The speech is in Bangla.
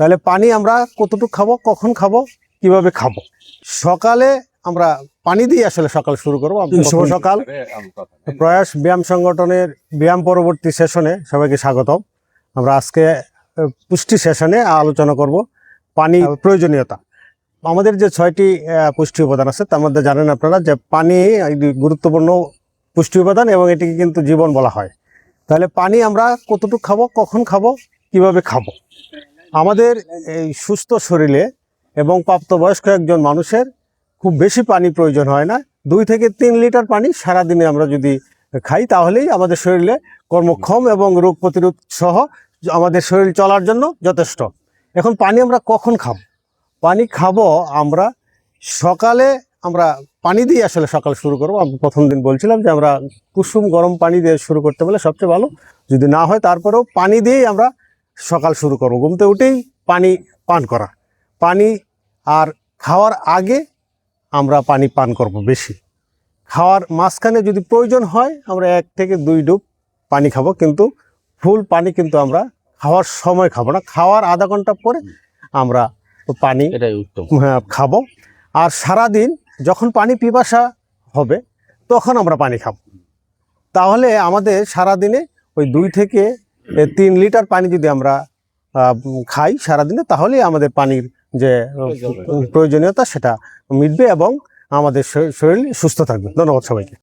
তাহলে পানি আমরা কতটুকু খাবো, কখন খাবো, কিভাবে খাবো? সকালে আমরা পানি দিয়ে আসলে সকাল শুরু করবো। শুভ সকাল। প্রয়াস ব্যায়াম সংগঠনের ব্যায়াম পরবর্তী সেশনে সবাইকে স্বাগতম। আমরা আজকে পুষ্টি সেশনে আলোচনা করব পানি প্রয়োজনীয়তা। আমাদের যে 6টি পুষ্টি উপাদান আছে তার মধ্যে জানেন আপনারা যে পানি গুরুত্বপূর্ণ পুষ্টি উপাদান এবং এটিকে কিন্তু জীবন বলা হয়। তাহলে পানি আমরা কতটুকু খাবো, কখন খাবো, কিভাবে খাবো? আমাদের এই সুস্থ শরীরে এবং প্রাপ্তবয়স্ক একজন মানুষের খুব বেশি পানি প্রয়োজন হয় না। 2 থেকে 3 লিটার পানি সারাদিনে আমরা যদি খাই তাহলেই আমাদের শরীরে কর্মক্ষম এবং রোগ প্রতিরোধ সহ আমাদের শরীর চলার জন্য যথেষ্ট। এখন পানি আমরা কখন খাবো? পানি খাবো আমরা সকালে। আমরা পানি দিয়ে আসলে সকাল শুরু করবো। আমি প্রথম দিন বলছিলাম যে আমরা কুসুম গরম পানি দিয়ে শুরু করতে পারলে সবচেয়ে ভালো। যদি না হয় তারপরেও পানি দিয়েই আমরা সকাল শুরু করবো। ঘুমতে উঠেই পানি পান করা। পানি আর খাওয়ার আগে আমরা পানি পান করব বেশি। খাওয়ার মাঝখানে যদি প্রয়োজন হয় আমরা 1 থেকে 2 ডুব পানি খাবো, কিন্তু ফুল পানি কিন্তু আমরা খাওয়ার সময় খাবো না। খাওয়ার আধা ঘন্টা পরে আমরা পানি খাবো। আর সারাদিন যখন পানি পিপাসা হবে তখন আমরা পানি খাবো। তাহলে আমাদের সারাদিনে ওই 2 থেকে 3 লিটার পানি যদি আমরা খাই সারাদিনে, তাহলেই আমাদের পানির যে প্রয়োজনীয়তা সেটা মিটবে এবং আমাদের শরীর সুস্থ থাকবে। ধন্যবাদ সবাইকে।